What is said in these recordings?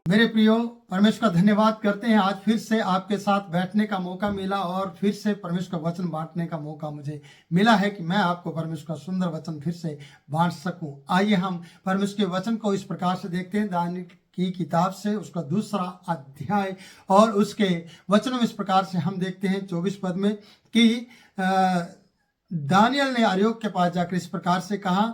मेरे प्रियो, परमेश्वर का धन्यवाद करते हैं। आज फिर से आपके साथ बैठने का मौका मिला और फिर से परमेश्वर का वचन बांटने का मौका मुझे मिला है कि मैं आपको परमेश्वर का सुंदर वचन फिर से बांट सकूं। आइए हम परमेश्वर के वचन को इस प्रकार से देखते हैं। दानियल की किताब से उसका दूसरा अध्याय और उसके वचनों में इस प्रकार से हम देखते हैं 24 पद में कि दानियल ने अर्योक के पास जाकर इस प्रकार से कहा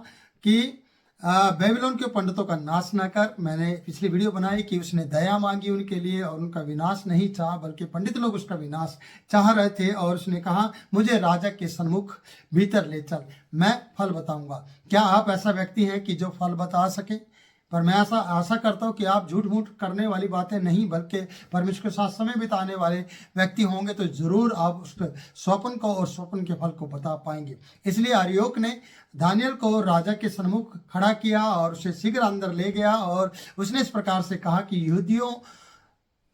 कि बेबीलोन के पंडितों का नाश न कर। मैंने पिछली वीडियो बनाई कि उसने दया मांगी उनके लिए और उनका विनाश नहीं चाहा, बल्कि पंडित लोग उसका विनाश चाह रहे थे। और उसने कहा, मुझे राजा के सन्मुख भीतर ले चल, मैं फल बताऊंगा। क्या आप ऐसा व्यक्ति हैं कि जो फल बता सके? पर मैं ऐसा आशा करता हूँ कि आप झूठ मूठ करने वाली बातें नहीं, बल्कि परमेश्वर के साथ समय बिताने वाले व्यक्ति होंगे, तो जरूर आप उस स्वप्न को और स्वप्न के फल को बता पाएंगे। इसलिए अर्योक ने दानियल को राजा के सन्मुख खड़ा किया और उसे शीघ्र अंदर ले गया और उसने इस प्रकार से कहा कि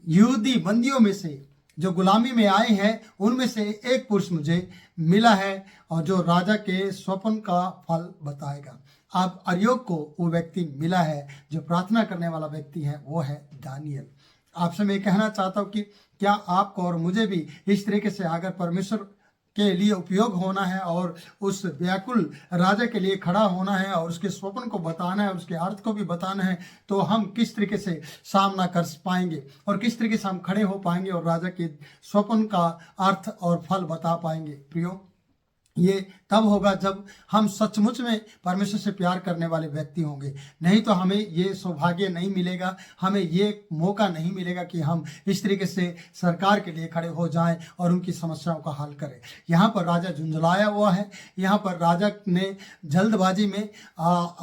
यहूदी बंदियों में से जो गुलामी में आए हैं उनमें से एक पुरुष मुझे मिला है और जो राजा के स्वप्न का फल बताएगा। अब अर्योक को वो व्यक्ति मिला है जो प्रार्थना करने वाला व्यक्ति है, वो है दानियल। आपसे मैं कहना चाहता हूँ कि क्या आपको और मुझे भी इस तरीके से अगर परमेश्वर के लिए उपयोग होना है और उस व्याकुल राजा के लिए खड़ा होना है और उसके स्वप्न को बताना है और उसके अर्थ को भी बताना है, तो हम किस तरीके से सामना कर पाएंगे और किस तरीके से हम खड़े हो पाएंगे और राजा के स्वप्न का अर्थ और फल बता पाएंगे। प्रियो, ये तब होगा जब हम सचमुच में परमेश्वर से प्यार करने वाले व्यक्ति होंगे। नहीं तो हमें ये सौभाग्य नहीं मिलेगा, हमें ये मौका नहीं मिलेगा कि हम इस तरीके से सरकार के लिए खड़े हो जाएं और उनकी समस्याओं का हल करें। यहाँ पर राजा झुंझलाया हुआ है। यहाँ पर राजा ने जल्दबाजी में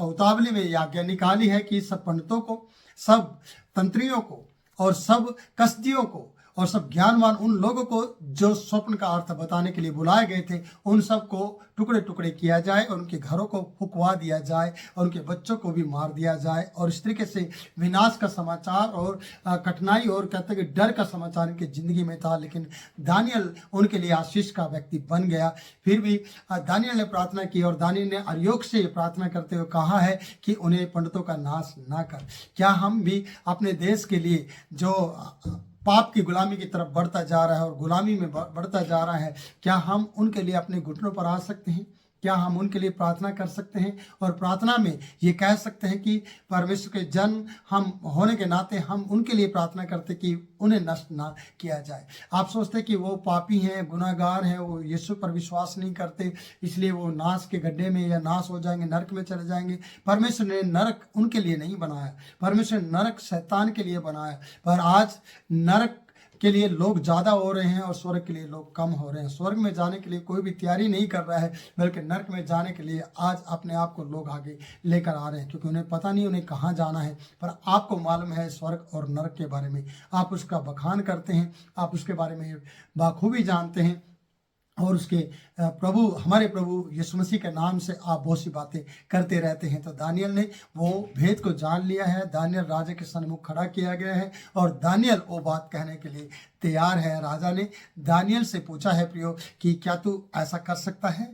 उतावली में आज्ञा निकाली है कि सब पंडितों को, सब तंत्रियों को और सब कसदियों को और सब ज्ञानवान उन लोगों को जो स्वप्न का अर्थ बताने के लिए बुलाए गए थे, उन सब को टुकड़े टुकड़े किया जाए और उनके घरों को फुकवा दिया जाए और उनके बच्चों को भी मार दिया जाए। और इस तरीके से विनाश का समाचार और कठिनाई और कहते हैं कि डर का समाचार इनकी जिंदगी में था, लेकिन दानियल उनके लिए आशीष का व्यक्ति बन गया। फिर भी दानियल ने प्रार्थना की और दानियल ने अर्योक से प्रार्थना करते हुए कहा है कि उन्हें पंडितों का नाश ना कर। क्या हम भी अपने देश के लिए जो पाप की गुलामी की तरफ बढ़ता जा रहा है और गुलामी में बढ़ता जा रहा है, क्या हम उनके लिए अपने घुटनों पर आ सकते हैं? क्या हम उनके लिए प्रार्थना कर सकते हैं और प्रार्थना में ये कह सकते हैं कि परमेश्वर के जन हम होने के नाते हम उनके लिए प्रार्थना करते कि उन्हें नष्ट ना किया जाए। आप सोचते कि वो पापी हैं, गुनाहगार हैं, वो यीशु पर विश्वास नहीं करते, इसलिए वो नाश के गड्ढे में या नाश हो जाएंगे, नरक में चले जाएंगे। परमेश्वर ने नरक उनके लिए नहीं बनाया, परमेश्वर ने नरक शैतान के लिए बनाया। पर आज नरक के लिए लोग ज़्यादा हो रहे हैं और स्वर्ग के लिए लोग कम हो रहे हैं। स्वर्ग में जाने के लिए कोई भी तैयारी नहीं कर रहा है, बल्कि नरक में जाने के लिए आज अपने आप को लोग आगे लेकर आ रहे हैं, क्योंकि उन्हें पता नहीं उन्हें कहाँ जाना है। पर आपको मालूम है स्वर्ग और नरक के बारे में, आप उसका बखान करते हैं, आप उसके बारे में बाखूबी जानते हैं और उसके प्रभु, हमारे प्रभु यीशु मसीह के नाम से आप बहुत सी बातें करते रहते हैं। तो दानियल ने वो भेद को जान लिया है। दानियल राजा के सन्मुख खड़ा किया गया है और दानियल वो बात कहने के लिए तैयार है। राजा ने दानियल से पूछा है, प्रियो, कि क्या तू ऐसा कर सकता है?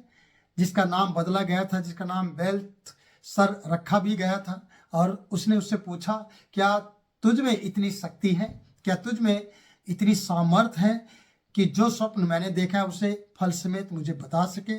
जिसका नाम बदला गया था, जिसका नाम बेल्तशस्सर रखा भी गया था, और उसने उससे पूछा, क्या तुझ में इतनी शक्ति है, क्या तुझ में इतनी सामर्थ है कि जो स्वप्न मैंने देखा है उसे फल समेत मुझे बता सके?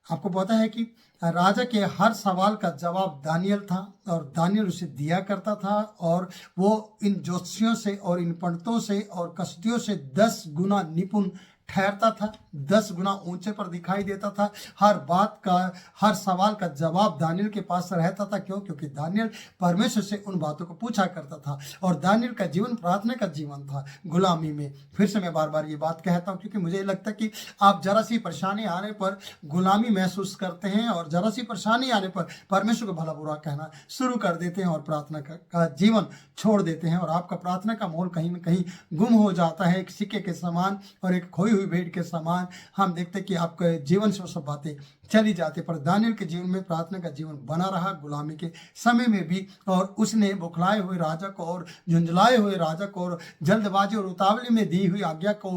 आपको पता है कि राजा के हर सवाल का जवाब दानियल था और दानियल उसे दिया करता था, और वो इन ज्योतिषियों से और इन पंडितों से और कसदियों से 10 गुना निपुण ठहरता था, 10 गुना ऊंचे पर दिखाई देता था। हर बात का, हर सवाल का जवाब दानियल के पास रहता था। क्यों? क्योंकि दानियल परमेश्वर से उन बातों को पूछा करता था और दानियल का जीवन प्रार्थना का जीवन था गुलामी में। फिर से मैं बार बार ये बात कहता हूँ क्योंकि मुझे लगता है कि आप जरा सी परेशानी आने पर गुलामी महसूस करते हैं और जरा सी परेशानी आने पर परमेश्वर को भला बुरा कहना शुरू कर देते हैं और प्रार्थना का जीवन छोड़ देते हैं, और आपका प्रार्थना का मोल कहीं ना कहीं गुम हो जाता है, एक सिक्के के समान और एक खोई हुई भेड़ के समान। हम देखते कि आपके जीवन से वो सब बातें चली जाती, पर दानियल के जीवन में प्रार्थना का जीवन बना रहा गुलामी के समय में भी, और उसने बुखलाए हुए राजा को और झुंझलाए हुए राजा को और जल्दबाजी और उतावली में दी हुई आज्ञा को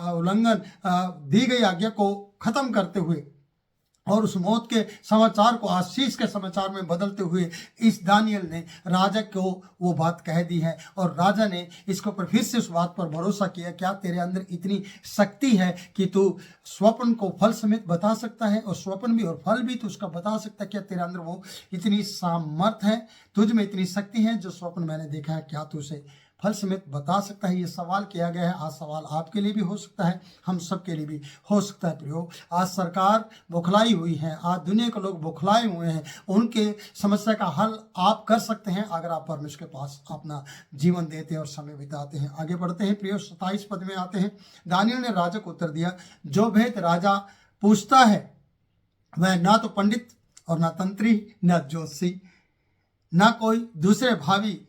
उल्लंघन दी गई आज्ञा को खत्म करते हुए और उस मौत के समाचार को आशीष के समाचार में बदलते हुए इस दानियल ने राजा को वो बात कह दी है, और राजा ने इसके ऊपर फिर से उस बात पर भरोसा किया। क्या तेरे अंदर इतनी शक्ति है कि तू स्वप्न को फल समेत बता सकता है, और स्वप्न भी और फल भी तू उसका बता सकता है? क्या तेरे अंदर वो इतनी सामर्थ है, तुझ में इतनी शक्ति है, जो स्वप्न मैंने देखा है क्या तू उसे फल समेत बता सकता है? ये सवाल किया गया है। आज सवाल आपके लिए भी हो सकता है, हम सब के लिए भी हो सकता है। प्रियो, आज सरकार बौखलाई हुई है, आज दुनिया के लोग बौखलाए हुए हैं, उनके समस्या का हल आप कर सकते हैं अगर आप परमेश्वर के पास अपना जीवन देते हैं और समय बिताते हैं। आगे बढ़ते हैं प्रियो, 27 पद में आते हैं। दानियल ने राजा को उत्तर दिया, जो भेद राजा पूछता है वह ना तो पंडित और ना तंत्री, ना ज्योतिषी, ना कोई दूसरे भावी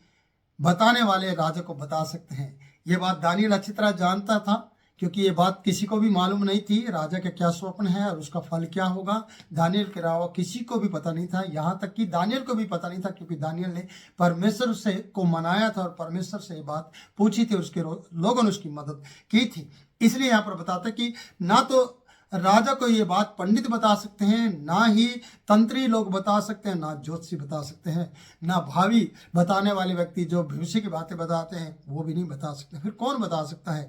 बताने वाले राजा को बता सकते हैं। ये बात दानियल अच्छी तरह जानता था, क्योंकि ये बात किसी को भी मालूम नहीं थी राजा का क्या स्वप्न है और उसका फल क्या होगा। दानियल के अलावा किसी को भी पता नहीं था, यहाँ तक कि दानियल को भी पता नहीं था, क्योंकि दानियल ने परमेश्वर से को मनाया था और परमेश्वर से ये बात पूछी थी, उसके लोगों ने उसकी मदद की थी। इसलिए यहाँ पर बताता कि ना तो राजा को ये बात पंडित बता सकते हैं, ना ही तंत्री लोग बता सकते हैं, ना ज्योतिषी बता सकते हैं, ना भावी बताने वाले व्यक्ति जो भविष्य की बातें बताते हैं वो भी नहीं बता सकते। फिर कौन बता सकता है?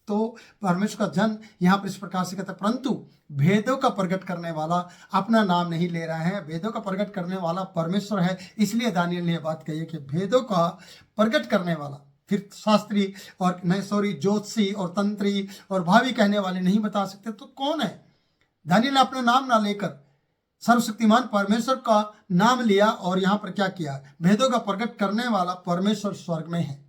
तो परमेश्वर का जन यहाँ पर इस प्रकार से कहता है, परंतु भेदों का प्रकट करने वाला अपना नाम नहीं ले रहा है, भेदों का प्रकट करने वाला परमेश्वर है। इसलिए दानियल ने यह बात कही है कि भेदों का प्रकट करने वाला, फिर शास्त्री और ज्योतिषी और तंत्री और भावी कहने वाले नहीं बता सकते, तो कौन है? दानियल ने अपना नाम ना लेकर सर्वशक्तिमान परमेश्वर का नाम लिया, और यहाँ पर क्या किया? भेदों का प्रकट करने वाला परमेश्वर स्वर्ग में है।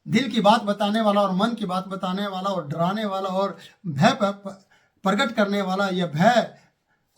दिल की बात बताने वाला और मन की बात बताने वाला और डराने वाला और भय प्रकट करने वाला, यह भय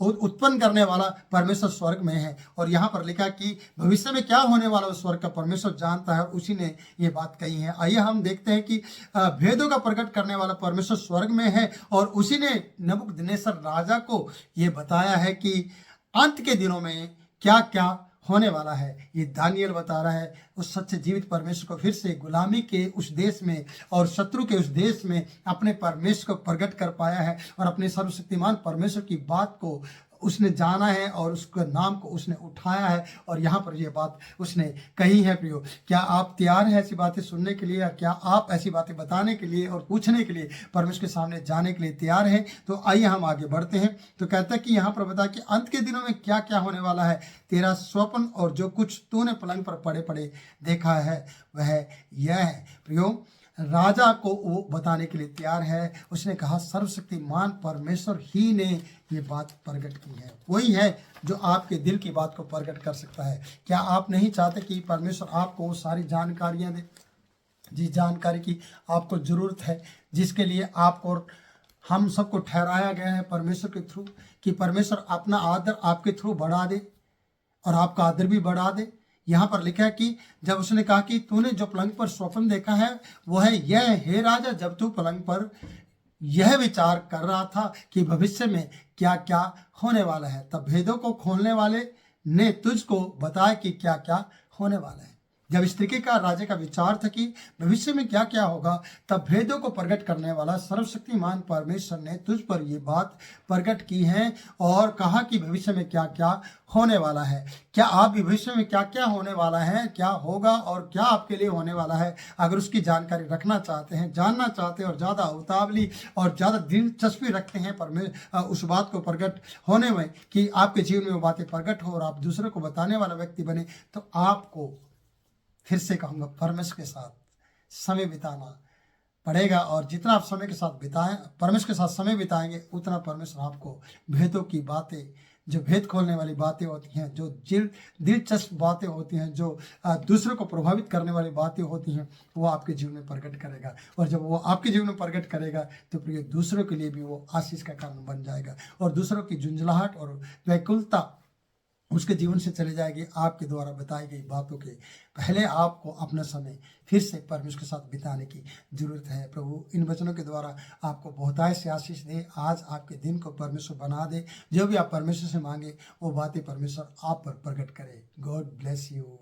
उत्पन्न करने वाला परमेश्वर स्वर्ग में है। और यहाँ पर लिखा कि भविष्य में क्या होने वाला उस स्वर्ग का परमेश्वर जानता है, और उसी ने ये बात कही है। आइए हम देखते हैं कि भेदों का प्रकट करने वाला परमेश्वर स्वर्ग में है, और उसी ने नबूकदनेस्सर राजा को ये बताया है कि अंत के दिनों में क्या क्या होने वाला है। ये दानियल बता रहा है उस सच्चे जीवित परमेश्वर को फिर से गुलामी के उस देश में और शत्रु के उस देश में अपने परमेश्वर को प्रकट कर पाया है, और अपने सर्वशक्तिमान परमेश्वर की बात को उसने जाना है और उसके नाम को उसने उठाया है, और यहाँ पर ये बात उसने कही है। प्रियो, क्या आप तैयार हैं ऐसी बातें सुनने के लिए, या क्या आप ऐसी बातें बताने के लिए और पूछने के लिए परमेश्वर के सामने जाने के लिए तैयार हैं? तो आइए हम आगे बढ़ते हैं। तो कहता है कि यहाँ पर बता कि अंत के दिनों में क्या क्या होने वाला है। तेरा स्वप्न और जो कुछ तूने पलंग पर पड़े पड़े देखा है वह यह है। प्रियो, राजा को वो बताने के लिए तैयार है। उसने कहा सर्वशक्तिमान परमेश्वर ही ने ये बात प्रकट की है, वही है जो आपके दिल की बात को प्रकट कर सकता है। क्या आप नहीं चाहते कि परमेश्वर आपको वो सारी जानकारियां दे, जिस जानकारी की आपको ज़रूरत है, जिसके लिए आपको हम सबको ठहराया गया है परमेश्वर के थ्रू, कि परमेश्वर अपना आदर आपके थ्रू बढ़ा दे और आपका आदर भी बढ़ा दे। यहाँ पर लिखा है कि जब उसने कहा कि तूने जो पलंग पर स्वप्न देखा है वो है यह, हे राजा, जब तू पलंग पर यह विचार कर रहा था कि भविष्य में क्या क्या होने वाला है, तब भेदों को खोलने वाले ने तुझको बताया कि क्या क्या होने वाला है। जब इस तरीके का राजा का विचार था कि भविष्य में क्या क्या होगा, तब भेदों को प्रकट करने वाला सर्वशक्तिमान परमेश्वर ने तुझ पर ये बात प्रकट की है और कहा कि भविष्य में क्या क्या होने वाला है। क्या आप भी भविष्य में क्या क्या होने वाला है, क्या होगा और क्या आपके लिए होने वाला है, अगर उसकी जानकारी रखना चाहते हैं, जानना चाहते हैं और ज़्यादा उतावली और ज़्यादा दिलचस्पी रखते हैं उस बात को प्रकट होने में, कि आपके जीवन में वो बातें प्रकट हो और आप दूसरे को बताने वाला व्यक्ति बने, तो आपको फिर से कहूँगा परमेश्वर के साथ समय बिताना पड़ेगा। और जितना आप समय के साथ बिताएं, परमेश्वर के साथ समय बिताएंगे, उतना परमेश्वर आपको भेदों की बातें, जो भेद खोलने वाली बातें होती हैं, जो दिलचस्प बातें होती हैं, जो दूसरों को प्रभावित करने वाली बातें होती हैं, वो आपके जीवन में प्रकट करेगा। और जब वो आपके जीवन में प्रकट करेगा तो प्रिय दूसरों के लिए भी वो आशीष का कारण बन जाएगा, और दूसरों की झुंझलाहट और व्याकुलता उसके जीवन से चले जाएगी। आपके द्वारा बताई गई बातों के पहले आपको अपना समय फिर से परमेश्वर के साथ बिताने की जरूरत है। प्रभु इन वचनों के द्वारा आपको बहुतायत से आशीष दे, आज आपके दिन को परमेश्वर बना दे। जो भी आप परमेश्वर से मांगे वो बातें परमेश्वर आप पर प्रकट करे। God bless you.